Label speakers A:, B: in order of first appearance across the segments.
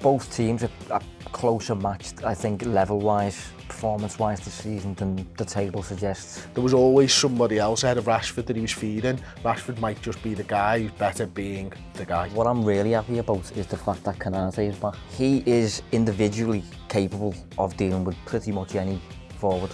A: both teams are closer matched, I think, level-wise, performance-wise this season than the table suggests.
B: There was always somebody else ahead of Rashford that he was feeding. Rashford might just be the guy who's better being the guy.
A: What I'm really happy about is the fact that Kanate is back. He is individually capable of dealing with pretty much any forward.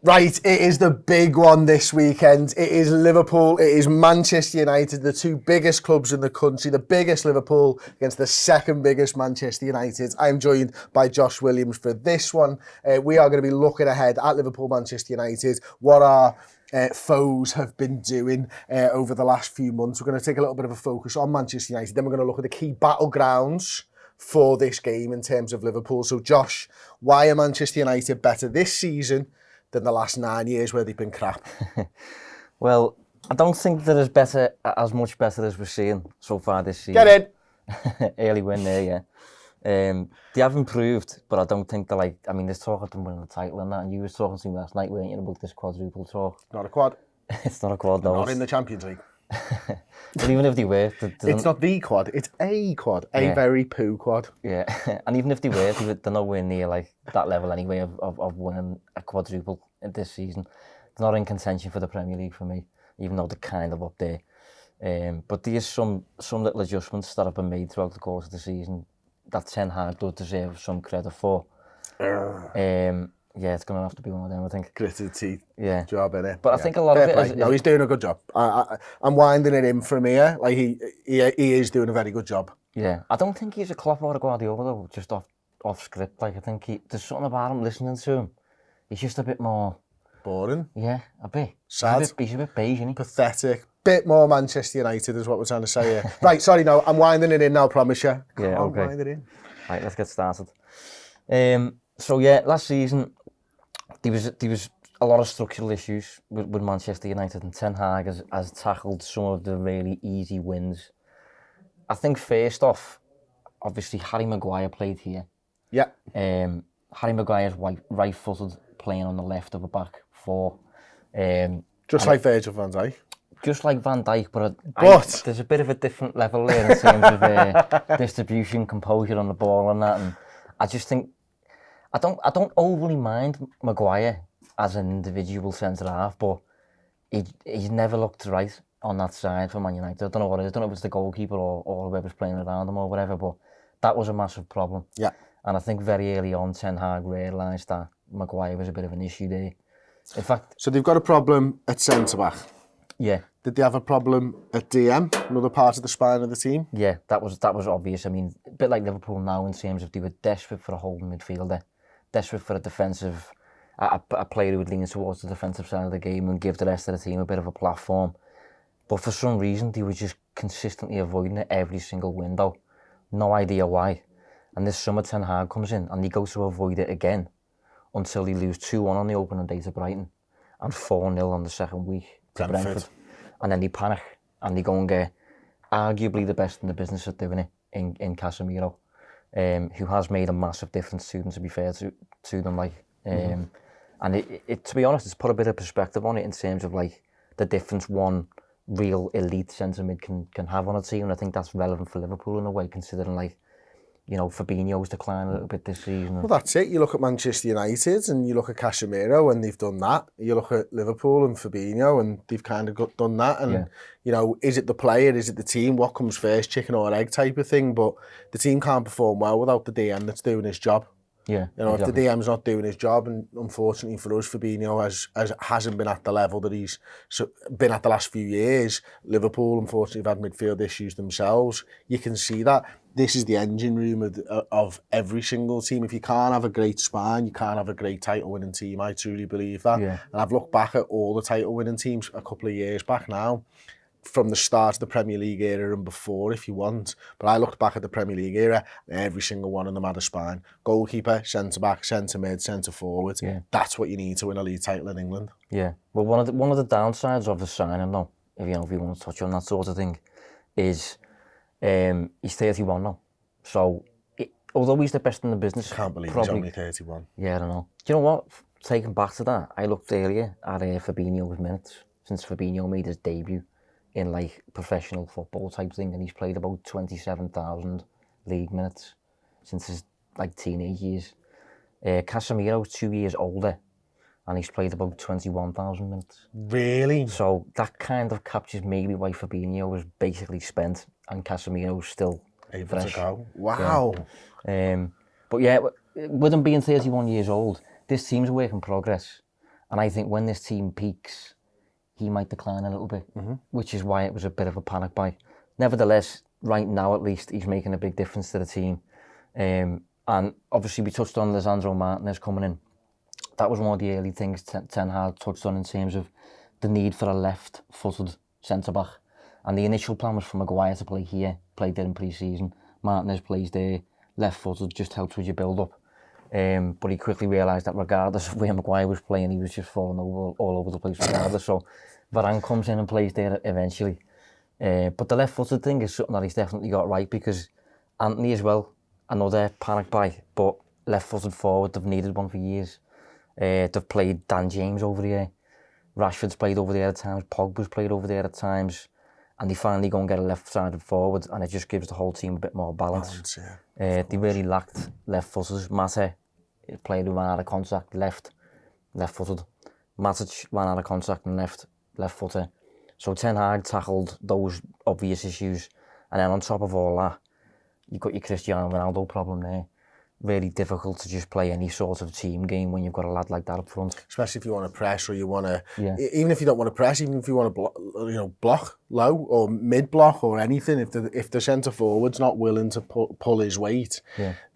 B: Right, it is the big one this weekend. It is Liverpool, it is Manchester United, the two biggest clubs in the country, the biggest Liverpool against the second biggest Manchester United. I'm joined by Josh Williams for this one. We are going to be looking ahead at Liverpool, Manchester United, what our foes have been doing over the last few months. We're going to take a little bit of a focus on Manchester United, then we're going to look at the key battlegrounds for this game in terms of Liverpool. So Josh, why are Manchester United better this season than the last 9 years where they've been crap?
A: Well, I don't think they're as much better as we're seeing so far this season.
B: Get in!
A: Early win there, yeah. They have improved, but I don't think they're like, I mean, there's talk of them winning the title and that, and you were talking to me last night, weren't you, about this quadruple talk?
B: Not a quad.
A: It's not a quad, no.
B: Not in the Champions League.
A: But even if they were...
B: It's not the quad, it's a quad. A very poo quad.
A: Yeah, and even if they were, they're nowhere near like that level anyway of winning a quadruple this season. They're not in contention for the Premier League for me, even though they're kind of up there. But there's some little adjustments that have been made throughout the course of the season that Ten Haag does deserve some credit for. Yeah, it's going to have to be one of them, I think.
B: Gritted teeth
A: But
B: job, innit?
A: I think a lot of it...
B: No, he's doing a good job. I'm winding it in from here. Like, he is doing a very good job.
A: Yeah, I don't think he's a Klopp or a Guardiola, though, just off script. Like, I think there's something about him listening to him. He's just a bit more...
B: Boring.
A: Yeah, a bit.
B: Sad.
A: He's a bit beige, isn't he?
B: Pathetic. Bit more Manchester United is what we're trying to say here. Right, sorry, no, I'm winding it in now, promise you.
A: Yeah, okay.
B: Wind it in.
A: Right, let's get started. So, yeah, last season... There was a lot of structural issues with Manchester United, and Ten Hag has tackled some of the really easy wins. I think first off, obviously Harry Maguire played here.
B: Yeah.
A: Harry Maguire's right-footed, playing on the left of a back four.
B: Just like Virgil van Dijk.
A: Just like Van Dijk, but there's a bit of a different level there in terms of distribution, composure on the ball and that. And I just think I don't overly mind Maguire as an individual centre-half, but he's never looked right on that side for Man United. I don't know what it is. I don't know if it's the goalkeeper or whoever's playing around him or whatever, but that was a massive problem.
B: Yeah.
A: And I think very early on, Ten Hag realised that Maguire was a bit of an issue there. In fact...
B: So they've got a problem at centre-back.
A: Yeah.
B: Did they have a problem at DM, another part of the spine of the team?
A: Yeah, that was obvious. I mean, a bit like Liverpool now in terms of they were desperate for a holding midfielder, desperate for a defensive, a player who would lean towards the defensive side of the game and give the rest of the team a bit of a platform. But for some reason, they were just consistently avoiding it every single window. No idea why. And this summer, Ten Hag comes in and he goes to avoid it again until they lose 2-1 on the opening day to Brighton and 4-0 on the second week to Brentford. And then they panic and they go and get arguably the best in the business at doing it in Casemiro, who has made a massive difference to them, to be fair to them. Like, and it, to be honest, it's put a bit of perspective on it in terms of like the difference one real elite centre mid can have on a team. And I think that's relevant for Liverpool in a way, considering like, you know, Fabinho's declined a little bit this season.
B: Well, that's it. You look at Manchester United and you look at Casemiro and they've done that. You look at Liverpool and Fabinho and they've kind of done that. And, you know, is it the player, is it the team? What comes first, chicken or egg type of thing? But the team can't perform well without the DM that's doing his job.
A: Yeah,
B: you know, exactly. If the DM's not doing his job, and unfortunately for us, Fabinho hasn't been at the level that he's been at the last few years. Liverpool, unfortunately, have had midfield issues themselves. You can see that. This is the engine room of every single team. If you can't have a great spine, you can't have a great title-winning team. I truly believe that. Yeah. And I've looked back at all the title-winning teams a couple of years back now, from the start of the Premier League era and before, if you want. But I looked back at the Premier League era, and every single one of them had a spine. Goalkeeper, centre-back, centre-mid, centre-forward. Yeah. That's what you need to win a league title in England.
A: Yeah. Well, one of the downsides of the signing, though, if you want to touch on that sort of thing, is he's 31 now. So, although he's the best in the business...
B: I can't believe he's only 31.
A: Yeah, I don't know. Do you know what? Taking back to that, I looked earlier at Fabinho's minutes, since Fabinho made his debut in like professional football type thing, and he's played about 27,000 league minutes since his like teenage years. Casemiro's 2 years older, and he's played about 21,000 minutes.
B: Really?
A: So that kind of captures maybe why Fabinho was basically spent, and Casemiro's still
B: Able
A: fresh.
B: to go. Wow.
A: Yeah. But yeah, with him being 31 years old, this team's a work in progress. And I think when this team peaks, he might decline a little bit, which is why it was a bit of a panic buy. Nevertheless, right now at least, he's making a big difference to the team. And obviously we touched on Lisandro Martinez coming in. That was one of the early things Ten Hag touched on in terms of the need for a left-footed centre-back. And the initial plan was for Maguire to play here, played there in pre-season. Martinez plays there, left-footed, just helps with your build-up. But he quickly realised that regardless of where Maguire was playing, he was just falling all over the place regardless. So Varane comes in and plays there eventually. But the left-footed thing is something that he's definitely got right, because Anthony as well, another panic buy, but left-footed forward, they've needed one for years. They've played Dan James over there. Rashford's played over there at times. Pogba's played over there at times. And they finally go and get a left-sided forward, and it just gives the whole team a bit more balance. They really lacked left-footers. Mata played who ran out of contact, left-footed. Matic ran out of contact and left-footer. So Ten Hag tackled those obvious issues, and then on top of all that, you've got your Cristiano Ronaldo problem there. Really difficult to just play any sort of team game when you've got a lad like that up front.
B: Especially if you want to press, or you want to, even if you don't want to press, even if you want to block low or mid block or anything, if the centre forward's not willing to pull his weight,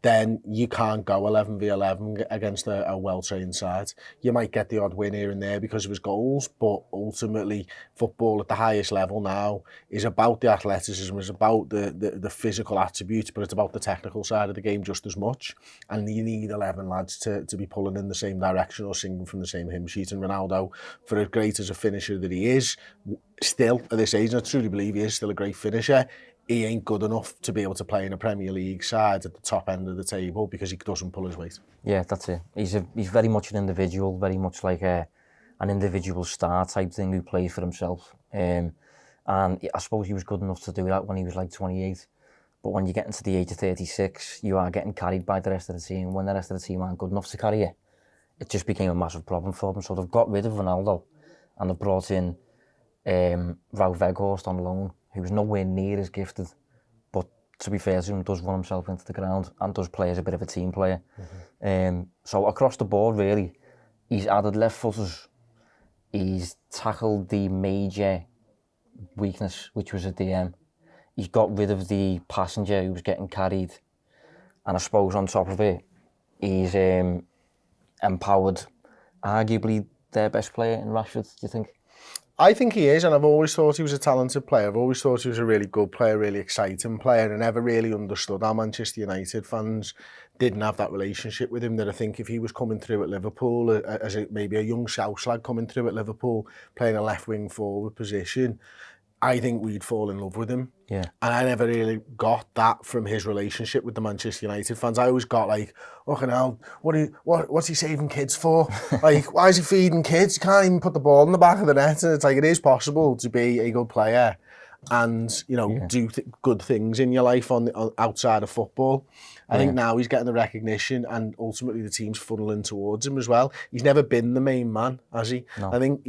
B: then you can't go 11v11 against a well-trained side. You might get the odd win here and there because of his goals, but ultimately football at the highest level now is about the athleticism, is about the physical attributes, but it's about the technical side of the game just as much. And you need 11 lads to be pulling in the same direction or singing from the same hymn sheet. And Ronaldo, for as great as a finisher that he is, still at this age, and I truly believe he is still a great finisher, he ain't good enough to be able to play in a Premier League side at the top end of the table because he doesn't pull his weight. Yeah,
A: that's it. He's very much an individual, very much like an individual star type thing who plays for himself. And I suppose he was good enough to do that when he was like 28. But when you get into the age of 36, you are getting carried by the rest of the team. When the rest of the team aren't good enough to carry you, it just became a massive problem for them. So they've got rid of Ronaldo, and they've brought in Wout Weghorst on loan, who was nowhere near as gifted, but to be fair to him, does run himself into the ground and does play as a bit of a team player. So across the board, really, he's added left footers. He's tackled the major weakness, which was a DM. He's got rid of the passenger who was getting carried, and I suppose on top of it, he's empowered arguably their best player in Rashford. Do you think?
B: I think he is, and I've always thought he was a talented player. I've always thought he was a really good player, really exciting player, and never really understood how Manchester United fans didn't have that relationship with him. That I think if he was coming through at Liverpool, as maybe a young South lad coming through at Liverpool, playing a left wing forward position, I think we'd fall in love with him.
A: Yeah.
B: And I never really got that from his relationship with the Manchester United fans. I always got like, fucking hell, what's he saving kids for? Like, why is he feeding kids? He can't even put the ball in the back of the net. And it's like, it is possible to be a good player and, do good things in your life on outside of football. I think now he's getting the recognition, and ultimately the team's funneling towards him as well. He's never been the main man, has he? No. I think,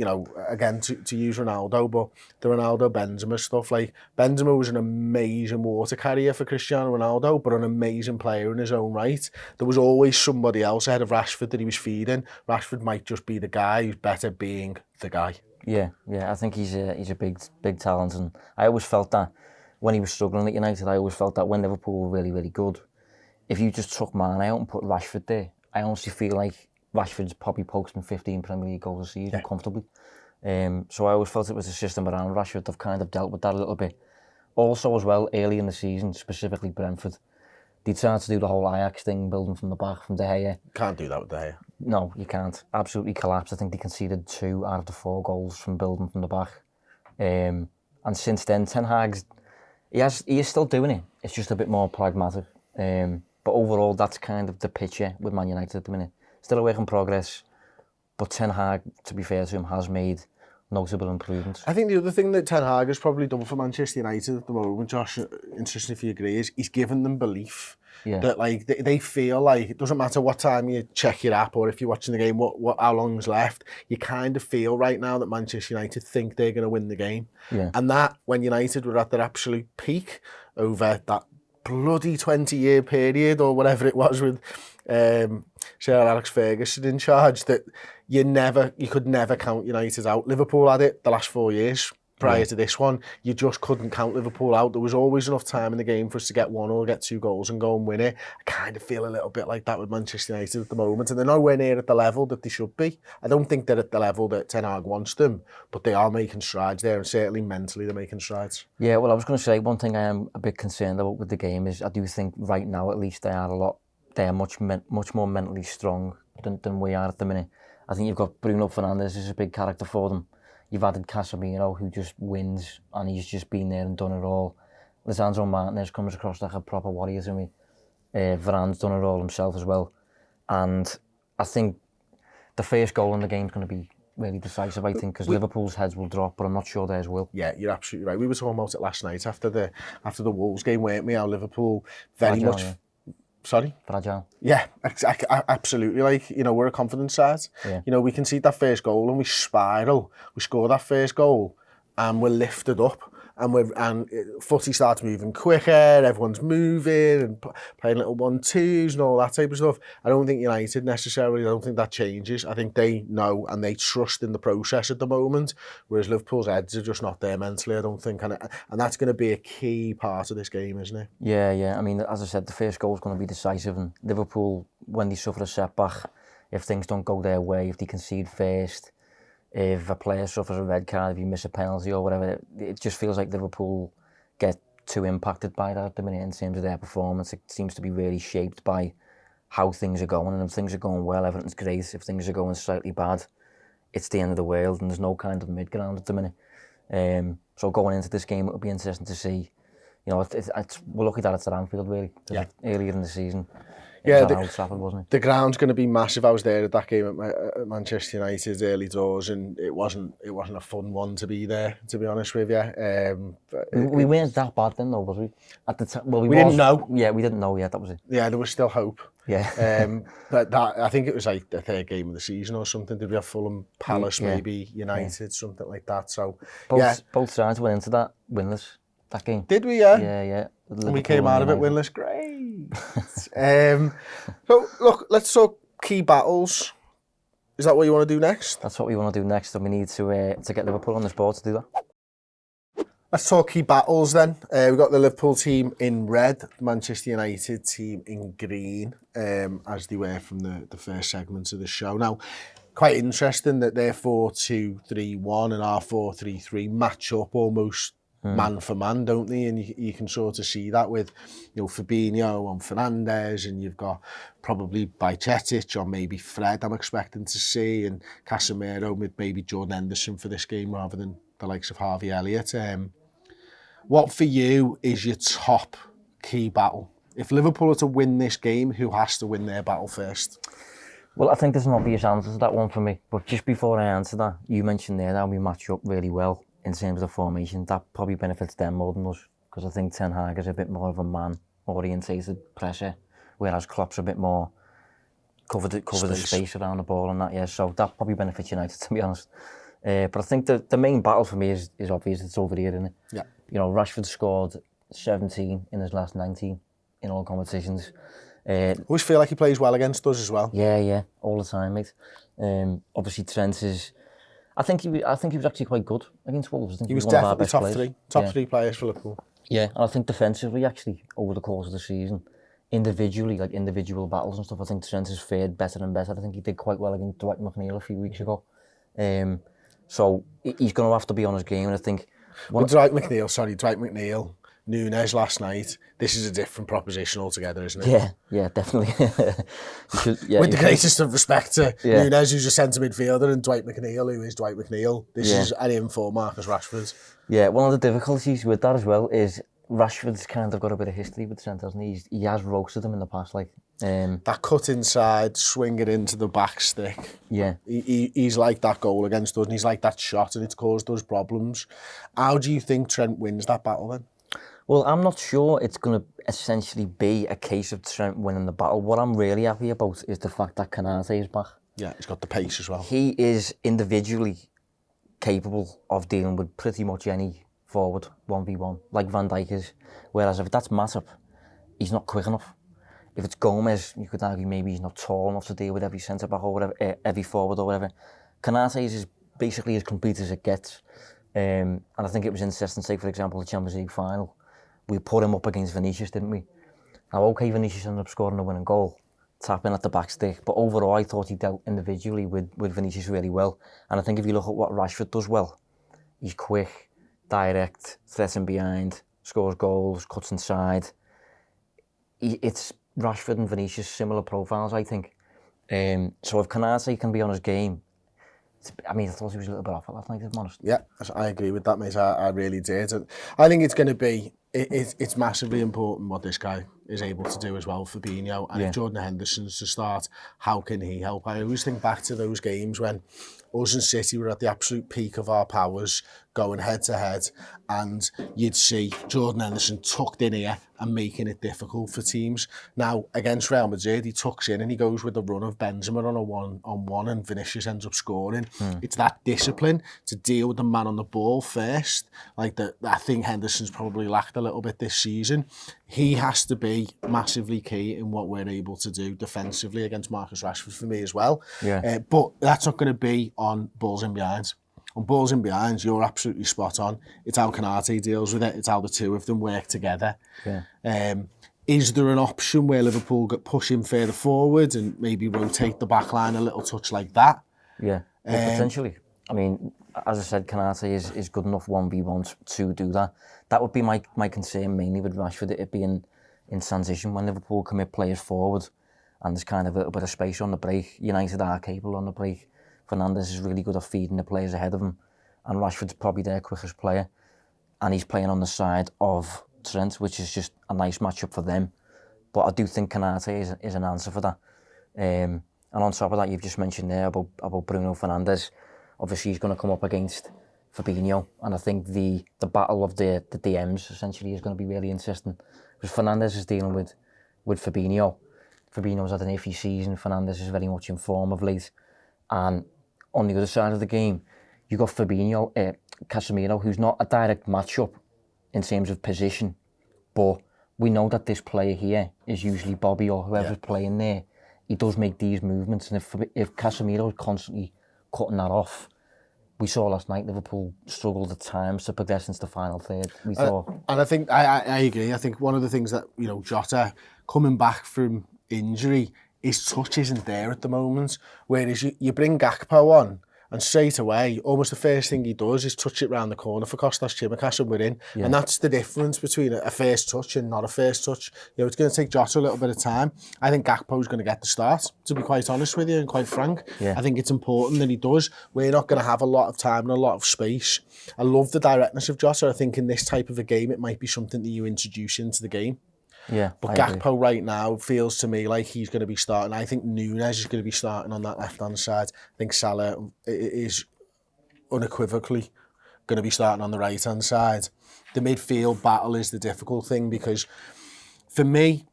B: again, to use Ronaldo, but the Ronaldo-Benzema stuff, like, Benzema was an amazing water carrier for Cristiano Ronaldo, but an amazing player in his own right. There was always somebody else ahead of Rashford that he was feeding. Rashford might just be the guy who's better being the guy.
A: Yeah, I think he's a big talent, and I always felt that when he was struggling at United, I always felt that when Liverpool were really, really good, if you just took Mane out and put Rashford there, I honestly feel like Rashford's probably posting 15 Premier League goals a season comfortably. So I always felt it was a system around Rashford. They've kind of dealt with that a little bit. Also as well, early in the season, specifically Brentford, they tried to do the whole Ajax thing, building from the back from De Gea.
B: Can't do that with De Gea.
A: No, you can't. Absolutely collapsed. I think they conceded 2 out of the 4 goals from building from the back. And since then, Ten Hag, he is still doing it. It's just a bit more pragmatic. But overall, that's kind of the picture with Man United at the minute. Still a work in progress, but Ten Hag, to be fair to him, has made notable improvements.
B: I think the other thing that Ten Haag has probably done for Manchester United at the moment, Josh, interesting if you agree, is he's given them belief.
A: Yeah.
B: That like they feel like it doesn't matter what time you check your app or if you're watching the game, how long's left. You kind of feel right now that Manchester United think they're going to win the game.
A: Yeah.
B: And that when United were at their absolute peak over that bloody 20-year period or whatever it was with Sir Alex Ferguson in charge, that you could never count United out. Liverpool had it the last 4 years. Prior to this one, you just couldn't count Liverpool out. There was always enough time in the game for us to get 1 or get 2 goals and go and win it. I kind of feel a little bit like that with Manchester United at the moment, and they're nowhere near at the level that they should be. I don't think they're at the level that Ten Hag wants them, but they are making strides there, and certainly mentally they're making strides.
A: Yeah, well, I was going to say one thing I am a bit concerned about with the game is I do think right now at least they are much more mentally strong than we are at the minute. I think you've got Bruno Fernandes is a big character for them. You've added Casemiro, who just wins, and he's just been there and done it all. Lisandro Martinez comes across like a proper warrior to me. Varane's done it all himself as well. And I think the first goal in the game is going to be really decisive, I think, because Liverpool's heads will drop, but I'm not sure theirs will.
B: Yeah, you're absolutely right. We were talking about it last night after the Wolves game, weren't we? How Liverpool very much...
A: Yeah.
B: Sorry?
A: Fragile.
B: Yeah, absolutely. Like, we're a confidence side.
A: Yeah.
B: We concede that first goal and we spiral. We score that first goal and we're lifted up and footy starts moving quicker, everyone's moving and playing little 1-2s and all that type of stuff. I don't think United necessarily, I don't think that changes. I think they know and they trust in the process at the moment, whereas Liverpool's heads are just not there mentally, I don't think. And that's going to be a key part of this game, isn't it?
A: Yeah. I mean, as I said, the first goal is going to be decisive, and Liverpool, when they suffer a setback, if things don't go their way, if they concede first, if a player suffers a red card, if you miss a penalty or whatever, it just feels like Liverpool get too impacted by that at the minute in terms of their performance. It seems to be really shaped by how things are going, and if things are going well, everything's great. If things are going slightly bad, it's the end of the world, and there's no kind of mid-ground at the minute. So going into this game, it'll be interesting to see. We're lucky that it's at Anfield, really.
B: Yeah.
A: Earlier in the season.
B: Yeah,
A: Old Trafford, wasn't it?
B: The ground's going to be massive. I was there at that game at Manchester United early doors, and it wasn't a fun one to be there, to be honest with you.
A: We weren't that bad then, though, was we? At the time, well,
B: we didn't know.
A: Yeah, we didn't know yet. That was it.
B: Yeah, there was still hope.
A: Yeah.
B: But I think it was like the third game of the season or something. Did we have Fulham, Palace, maybe United, something like that? So
A: both sides went into that winless. That game.
B: Did we? Yeah.
A: Yeah.
B: And we came out of it winless. Great. So look, let's talk key battles. Is that what you want to do next?
A: That's what we want to do next, and we need to get Liverpool on the board to do that.
B: Let's talk key battles then. We've got the Liverpool team in red, the Manchester United team in green, as they were from the first segment of the show. Now, quite interesting that their 4-2-3-1 and our 4-3-3 match up almost man for man, don't they? And you can sort of see that with, Fabinho and Fernandes, and you've got probably Bajcetic or maybe Fred I'm expecting to see, and Casemiro with maybe Jordan Henderson for this game rather than the likes of Harvey Elliott. What for you is your top key battle? If Liverpool are to win this game, who has to win their battle first?
A: Well, I think there's an obvious answer to that one for me, but just before I answer that, you mentioned there that we match up really well in terms of the formation. That probably benefits them more than us, because I think Ten Hag is a bit more of a man-orientated pressure, whereas Klopp's a bit more cover the space around the ball and that. Yeah, so that probably benefits United, to be honest. But I think the main battle for me is obvious. It's over here, isn't it?
B: Yeah.
A: Rashford scored 17 in his last 19 in all competitions.
B: Always feel like he plays well against us as well.
A: Yeah, all the time, mate. Obviously Trent is. I think he was actually quite good against Wolves. I think
B: he was
A: one of our
B: definitely
A: best
B: top three players for Liverpool.
A: Yeah, and I think defensively, actually, over the course of the season, individually, like individual battles and stuff, I think Trent has fared better and better. I think he did quite well against Dwight McNeil a few weeks ago. So he's going to have to be on his game, and I think.
B: Dwight McNeil, Nunes last night. This is a different proposition altogether, isn't it?
A: Yeah, definitely.
B: With the greatest of respect to Nunes, who's a centre midfielder, and Dwight McNeil, who is Dwight McNeil. This is an in for Marcus Rashford.
A: Yeah, one of the difficulties with that as well is Rashford's kind of got a bit of history with Trent, hasn't he? He has roasted him in the past, like.
B: That cut inside, swing it into the back stick.
A: Yeah.
B: He's like that goal against us, and he's like that shot, and it's caused us problems. How do you think Trent wins that battle then?
A: Well, I'm not sure it's going to essentially be a case of Trent winning the battle. What I'm really happy about is the fact that Konate is back.
B: Yeah, he's got the pace as well.
A: He is individually capable of dealing with pretty much any forward 1v1, like Van Dijk is. Whereas if that's Matip, he's not quick enough. If it's Gomez, you could argue maybe he's not tall enough to deal with every centre-back or whatever, every forward or whatever. Konate is basically as complete as it gets. And I think it was interesting, say, for example, the Champions League final. We put him up against Vinicius, didn't we? Now, okay, Vinicius ended up scoring the winning goal, tapping at the back stick. But overall, I thought he dealt individually with Vinicius really well. And I think if you look at what Rashford does well, he's quick, direct, threatening behind, scores goals, cuts inside. It's Rashford and Vinicius, similar profiles, I think. So if Konate can be on his game, I mean, I thought he was a little bit off it last night, if I'm honest.
B: Yeah, I agree with that, mate. I really did. And I think it's going to be, it's massively important what this guy is able to do as well for Fabinho. And if Jordan Henderson's to start, how can he help? I always think back to those games when us and City were at the absolute peak of our powers, going head to head, and you'd see Jordan Henderson tucked in here and making it difficult for teams. Now, against Real Madrid, he tucks in and he goes with the run of Benzema on a one-on-one, and Vinicius ends up scoring. It's that discipline to deal with the man on the ball first. Like I think Henderson's probably lacked a little bit this season. He has to be massively key in what we're able to do defensively against Marcus Rashford for me as well.
A: Yeah.
B: But that's not going to be on balls in behind. On balls in behind, you're absolutely spot on. It's how Konate deals with it. It's how the two of them work together.
A: Yeah.
B: Is there an option where Liverpool push him further forward and maybe rotate the back line a little touch like that?
A: Yeah, well, potentially. I mean, as I said, Konate is good enough 1v1 to do that. That would be my concern mainly with Rashford, it being in transition when Liverpool commit players forward and there's kind of a little bit of space on the break. United are capable on the break. Fernandes is really good at feeding the players ahead of him, and Rashford's probably their quickest player, and he's playing on the side of Trent, which is just a nice matchup for them. But I do think Konate is an answer for that. And on top of that, you've just mentioned there about Bruno Fernandes. Obviously, he's going to come up against Fabinho, and I think the battle of the DMs essentially is going to be really interesting, because Fernandes is dealing with Fabinho. Fabinho's had an iffy season. Fernandes is very much in form of late, and on the other side of the game, you got Fabinho, Casemiro, who's not a direct matchup in terms of position, but we know that this player here is usually Bobby or whoever's playing there. He does make these movements, and if Casemiro is constantly cutting that off, we saw last night Liverpool struggled at times to progress into the final third. We thought,
B: and I think I agree. I think one of the things that Jota coming back from injury, his touch isn't there at the moment. Whereas you bring Gakpo on, and straight away, almost the first thing he does is touch it round the corner for Kostas Tsimikas, and we're in. Yeah. And that's the difference between a first touch and not a first touch. It's going to take Jota a little bit of time. I think Gakpo's going to get the start, to be quite honest with you and quite frank. Yeah. I think it's important that he does. We're not going to have a lot of time and a lot of space. I love the directness of Jota. I think in this type of a game, it might be something that you introduce into the game.
A: Yeah,
B: but Gakpo right now feels to me like he's going to be starting. I think Nunes is going to be starting on that left-hand side. I think Salah is unequivocally going to be starting on the right-hand side. The midfield battle is the difficult thing, because for me,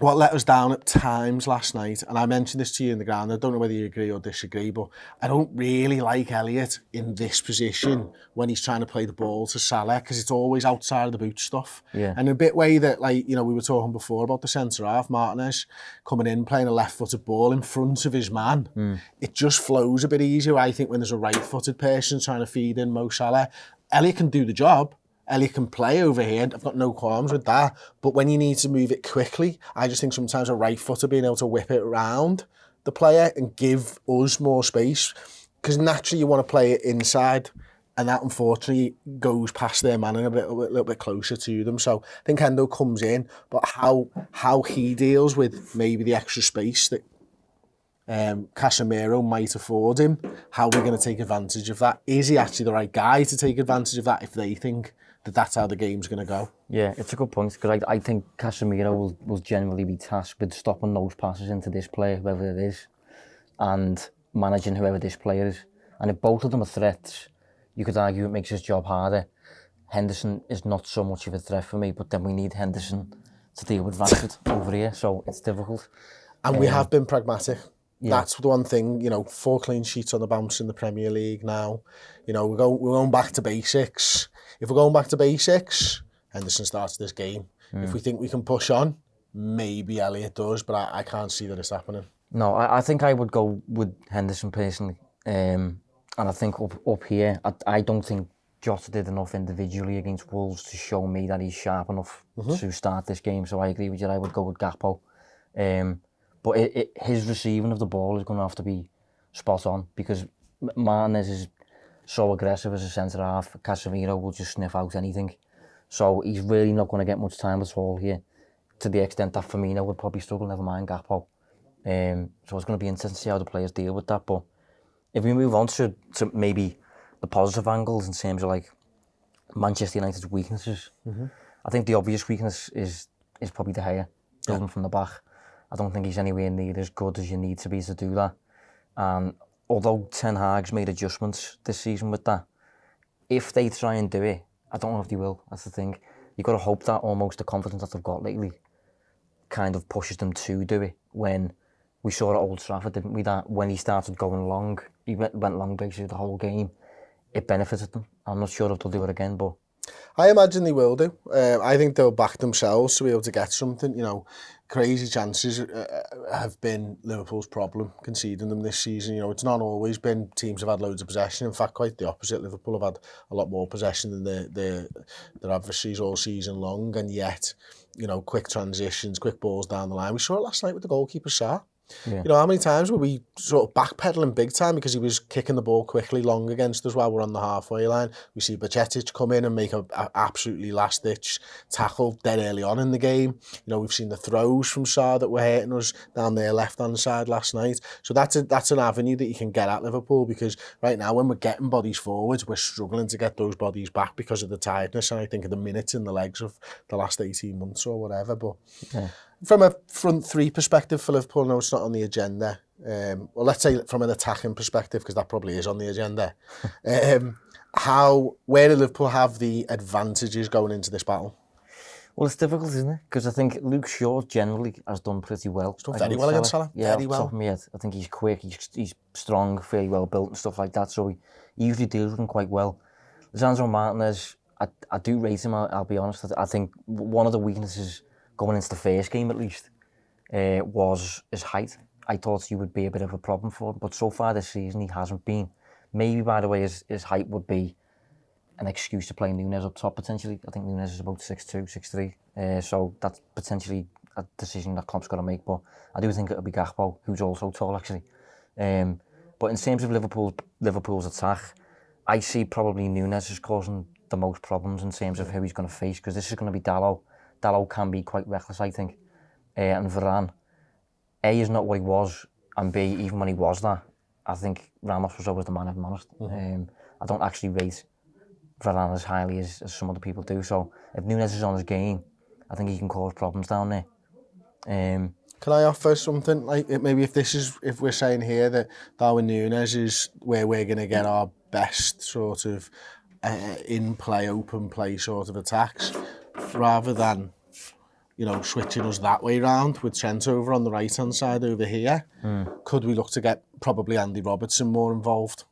B: what let us down at times last night, and I mentioned this to you in the ground, I don't know whether you agree or disagree, but I don't really like Elliott in this position when he's trying to play the ball to Salah, because it's always outside of the boot stuff.
A: Yeah.
B: And a bit way that, we were talking before about the centre-half, Martinez, coming in, playing a left-footed ball in front of his man. It just flows a bit easier, I think, when there's a right-footed person trying to feed in Mo Salah. Elliott can do the job. Elliott can play over here, I've got no qualms with that. But when you need to move it quickly, I just think sometimes a right footer being able to whip it around the player and give us more space, because naturally you want to play it inside, and that unfortunately goes past their man and a little bit closer to them. So I think Hendo comes in, but how he deals with maybe the extra space that Casemiro might afford him, how we're going to take advantage of that. Is he actually the right guy to take advantage of that if they think that that's how the game's going to go.
A: Yeah, it's a good point, because I think Casemiro will generally be tasked with stopping those passes into this player, whoever it is, and managing whoever this player is. And if both of them are threats, you could argue it makes his job harder. Henderson is not so much of a threat for me, but then we need Henderson to deal with Rashford over here, so it's difficult.
B: And we have been pragmatic.
A: Yeah.
B: That's the one thing, 4 clean sheets on the bounce in the Premier League now. We're going back to basics. If we're going back to basics, Henderson starts this game. If we think we can push on, maybe Elliott does, but I can't see that it's happening.
A: No, I think I would go with Henderson personally. And I think up here, I don't think Jota did enough individually against Wolves to show me that he's sharp enough to start this game. So I agree with you. I would go with Gakpo. But his receiving of the ball is going to have to be spot on, because Martinez is so aggressive as a centre-half. Casemiro will just sniff out anything. So he's really not going to get much time at all here, to the extent that Firmino would probably struggle, never mind Gakpo. So it's going to be interesting to see how the players deal with that. But if we move on to maybe the positive angles in terms of like Manchester United's weaknesses, I think the obvious weakness is probably De Gea, building from the back. I don't think he's anywhere near as good as you need to be to do that. And although Ten Hag's made adjustments this season with that, if they try and do it, I don't know if they will. That's the thing. You've got to hope that almost the confidence that they've got lately kind of pushes them to do it. When we saw at Old Trafford, didn't we, that when he started going long, he went long basically the whole game, it benefited them. I'm not sure if they'll do it again, but
B: I imagine they will do. I think they'll back themselves to be able to get something. Crazy chances have been Liverpool's problem, conceding them this season. It's not always been teams have had loads of possession. In fact, quite the opposite. Liverpool have had a lot more possession than their adversaries all season long, and yet, quick transitions, quick balls down the line. We saw it last night with the goalkeeper, Sarr.
A: yeah.
B: How many times were we sort of backpedaling big time because he was kicking the ball quickly long against us while we're on the halfway line. We see Bajcetic come in and make a absolutely last-ditch tackle dead early on in the game. We've seen the throws from Sarr that were hitting us down their left-hand side last night. So that's an avenue that you can get at Liverpool, because right now when we're getting bodies forwards, we're struggling to get those bodies back because of the tiredness, and I think of the minutes in the legs of the last 18 months or whatever. But from a front three perspective for Liverpool, no, it's not on the agenda. Well, let's say from an attacking perspective, because that probably is on the agenda. Where do Liverpool have the advantages going into this battle?
A: Well, it's difficult, isn't it? Because I think Luke Shaw generally has done pretty well.
B: He's done very well against Salah.
A: Yeah,
B: very well.
A: Top of my head. I think he's quick, he's strong, fairly well built and stuff like that. So he usually deals with them quite well. Lisandro Martinez, I do rate him, I'll be honest. I think one of the weaknesses going into the first game at least was his height. I thought he would be a bit of a problem for him, but so far this season he hasn't been. Maybe, by the way, his height would be an excuse to play Núñez up top potentially. I think Núñez is about 6'2", 6'3", so that's potentially a decision that Klopp's got to make. But I do think it'll be Gakpo, who's also tall actually. But in terms of Liverpool's attack, I see probably Núñez is causing the most problems in terms of who he's going to face, because this is going to be Dalot. Dalot can be quite reckless, I think. And Varane, A, is not what he was, and B, even when he was that, I think Ramos was always the man, if I'm honest. I don't actually rate Varane as highly as some other people do. So if Núñez is on his game, I think he can cause problems down there.
B: Can I offer something? Like maybe if we're saying here that Darwin Núñez is where we're going to get our best sort of in-play, open play sort of attacks, rather than switching us that way round with Trent over on the right-hand side over here, could we look to get probably Andy Robertson more involved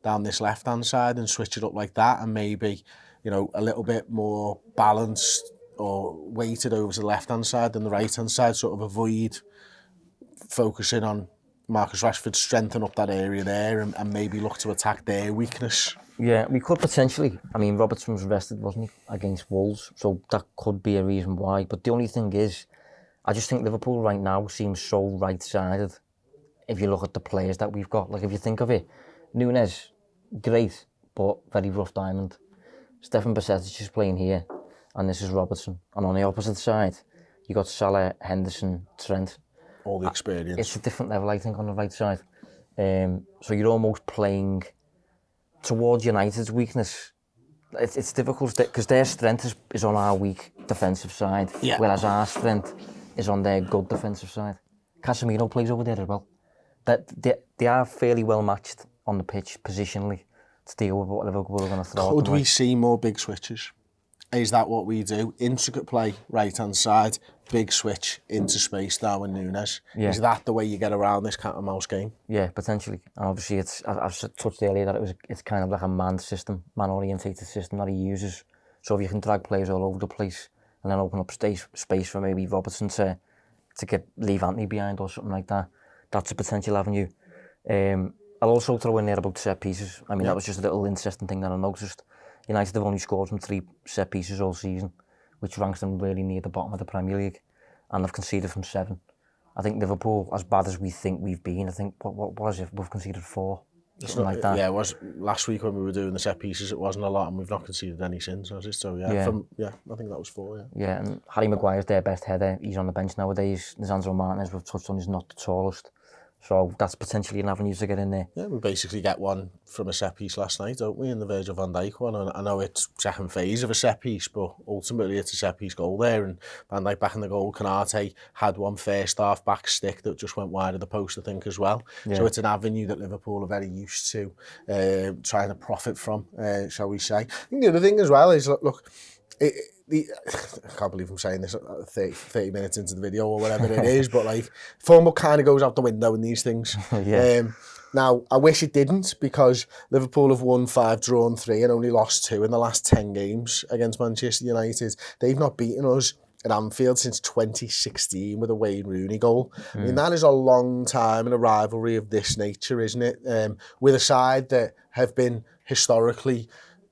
B: down this left-hand side and switch it up like that, and maybe, a little bit more balanced or weighted over to the left-hand side than the right-hand side, sort of avoid focusing on Marcus Rashford, strengthen up that area there and maybe look to attack their weakness?
A: Yeah, we could potentially. I mean, Robertson was rested, wasn't he, against Wolves, so that could be a reason why. But the only thing is, I just think Liverpool right now seems so right-sided if you look at the players that we've got. Like, if you think of it, Núñez, great, but very rough diamond. Stefan Bajcetic is playing here, and this is Robertson. And on the opposite side, you got Salah, Henderson, Trent.
B: All the experience.
A: It's a different level, I think, on the right side. So you're almost playing towards United's weakness. it's difficult because their strength is on our weak defensive side, whereas our strength is on their good defensive side. Casemiro plays over there as well. That they are fairly well matched on the pitch positionally to deal with what Liverpool are going to throw.
B: Could we see more big switches? Is that what we do? Intricate play, right-hand side, big switch into space down with Nunes. Yeah. Is that the way you get around this cat and mouse game?
A: Yeah, potentially. And obviously, I've touched earlier that it's kind of like a man-orientated system that he uses. So if you can drag players all over the place and then open up space for maybe Robertson to leave Anthony behind or something like that, that's a potential avenue. I'll also throw in there about set pieces. I mean, that was just a little interesting thing that I noticed. United have only scored from 3 set pieces all season, which ranks them really near the bottom of the Premier League, and they've conceded from 7. I think Liverpool, as bad as we think we've been, I think what was it? We've conceded 4, something like that.
B: Yeah, it was last week when we were doing the set pieces. It wasn't a lot, and we've not conceded any since, has it? So I think that was 4.
A: Yeah, and Harry Maguire's their best header. He's on the bench nowadays. Lisandro Martinez, we've touched on, is not the tallest. So that's potentially an avenue to get in there.
B: Yeah, we basically get one from a set piece last night, don't we, in the Virgil van Dijk one. And I know it's second phase of a set piece, but ultimately it's a set piece goal there. And Van Dijk back in the goal, Canate had one first half back stick that just went wide of the post, I think, as well. Yeah. So it's an avenue that Liverpool are very used to trying to profit from, shall we say. I think the other thing as well is, look, I can't believe I'm saying this 30 minutes into the video or whatever it is, but like, form kind of goes out the window in these things. Now, I wish it didn't, because Liverpool have won 5, drawn 3 and only lost 2 in the last 10 games against Manchester United. They've not beaten us at Anfield since 2016 with a Wayne Rooney goal. I mean, that is a long time in a rivalry of this nature, isn't it? With a side that have been historically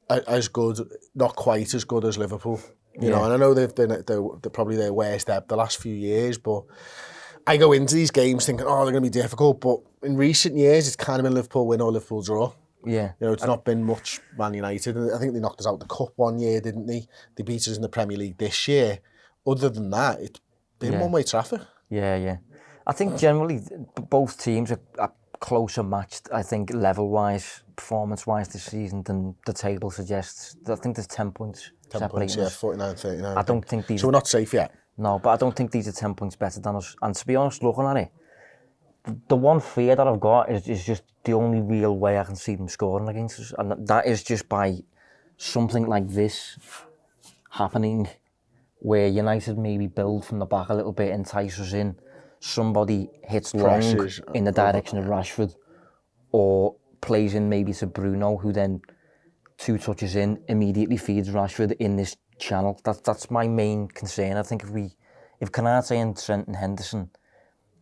B: as good, not quite as good as Liverpool. You know, and I know they've been they're probably their worst ebb the last few years, but I go into these games thinking, oh, they're going to be difficult. But in recent years, it's kind of been Liverpool win or Liverpool draw. Yeah. You know, it's not been much Man United. I think they knocked us out the cup one year, didn't they? They beat us in the Premier League this year. Other than that, it's been one-way traffic.
A: Yeah. I think generally both teams are closer matched, I think, level-wise, performance-wise this season than the table suggests. I think there's 10 points.
B: 10 points, 49, 39.
A: I don't think these...
B: So we're not safe yet?
A: No, but I don't think these are 10 points better than us. And to be honest, looking at it, the one fear that I've got is just the only real way I can see them scoring against us. And that is just by something like this happening, where United maybe build from the back a little bit, entice us in, somebody hits long in the direction of Rashford, or plays in maybe to Bruno, who then 2 touches in, immediately feeds Rashford in this channel. That's my main concern. I think if Canate and Trent and Henderson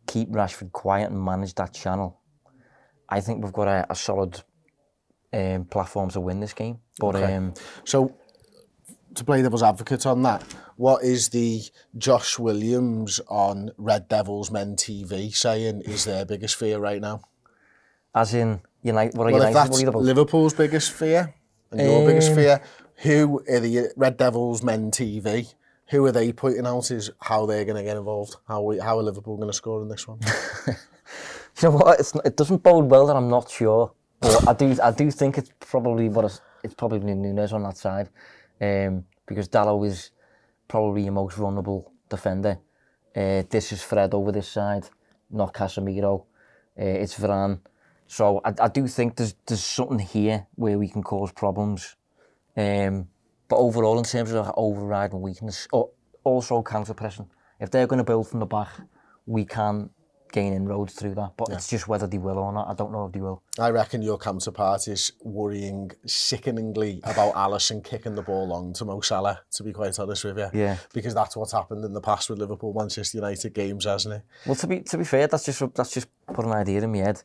A: keep Rashford quiet and manage that channel, I think we've got a solid platform to win this game. But
B: so, to play devil's advocate on that, what is the Josh Williams on Red Devils Men TV saying is their biggest fear right now?
A: As in, United, what are
B: well,
A: United
B: if that's Liverpool's biggest fear and your biggest fear, who are the Red Devils Men TV? Who are they pointing out is how they're going to get involved? How are Liverpool going to score in this one?
A: You know what? It doesn't bode well that I'm not sure, but I do think it's probably Nunes on that side, because Dalot is probably your most vulnerable defender. This is Fred over this side, not Casemiro. It's Varane. So I do think there's something here where we can cause problems. But overall, in terms of overriding weakness, also counter-pressing, if they're going to build from the back, we can gain inroads through that. But it's just whether they will or not. I don't know if they will.
B: I reckon your counterpart is worrying sickeningly about Alisson kicking the ball long to Mo Salah, to be quite honest with you.
A: Yeah.
B: Because that's what's happened in the past with Liverpool Manchester United games, hasn't it?
A: Well, to be fair, that's just put an idea in my head.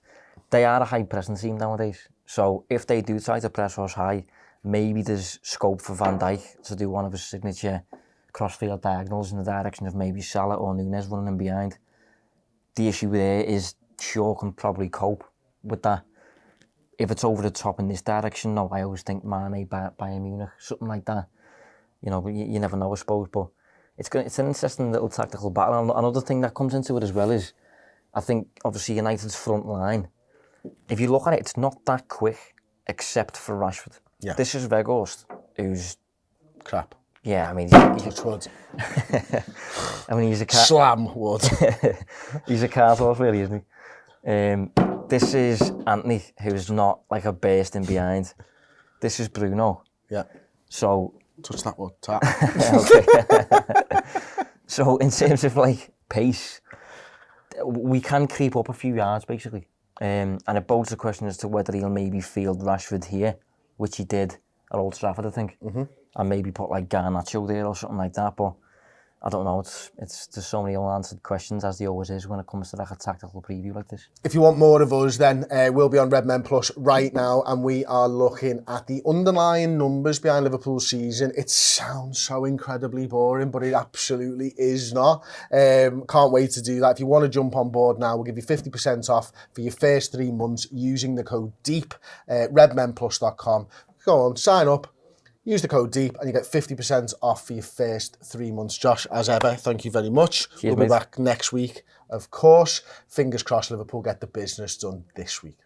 A: They are a high pressing team nowadays. So if they do try to press us high, maybe there's scope for Van Dijk to do one of his signature crossfield diagonals in the direction of maybe Salah or Nunes running in behind. The issue there is Shaw can probably cope with that. If it's over the top in this direction, no, I always think Mane, Bayern Munich, something like that. You know, but you never know, I suppose. But it's an interesting little tactical battle. And another thing that comes into it as well is, I think, obviously, United's front line, if you look at it, it's not that quick, except for Rashford. Yeah. This is Weghorst. who's...
B: Crap.
A: Yeah, I mean...
B: Touch wood.
A: I mean, he's a...
B: Slam wood.
A: He's a card horse, really, isn't he? This is Anthony, who's not like a bursting behind. This is Bruno.
B: Yeah.
A: So...
B: Touch that wood. Tap.
A: So, in terms of, like, pace, we can creep up a few yards, basically. And it begs the question as to whether he'll maybe field Rashford here, which he did at Old Trafford, I think. And maybe put, like, Garnacho there or something like that, but... I don't know, there's so many unanswered questions, as there always is when it comes to like a tactical preview like this.
B: If you want more of us, then we'll be on Redmen Plus right now, and we are looking at the underlying numbers behind Liverpool's season. It sounds so incredibly boring, but it absolutely is not. Can't wait to do that. If you want to jump on board now, we'll give you 50% off for your first 3 months using the code DEEP, redmenplus.com. Go on, sign up. Use the code DEEP and you get 50% off for your first 3 months. Josh, as ever, thank you very much.
A: Cheers,
B: we'll be back next week, of course. Fingers crossed Liverpool get the business done this week.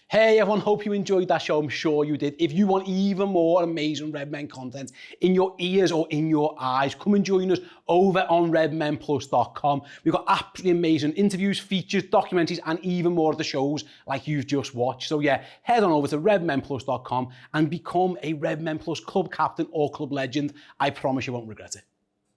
C: Hey everyone, hope you enjoyed that show. I'm sure you did. If you want even more amazing Redmen content in your ears or in your eyes, come and join us over on redmenplus.com. We've got absolutely amazing interviews, features, documentaries, and even more of the shows like you've just watched. So yeah, head on over to redmenplus.com and become a Redmen Plus club captain or club legend. I promise you won't regret it.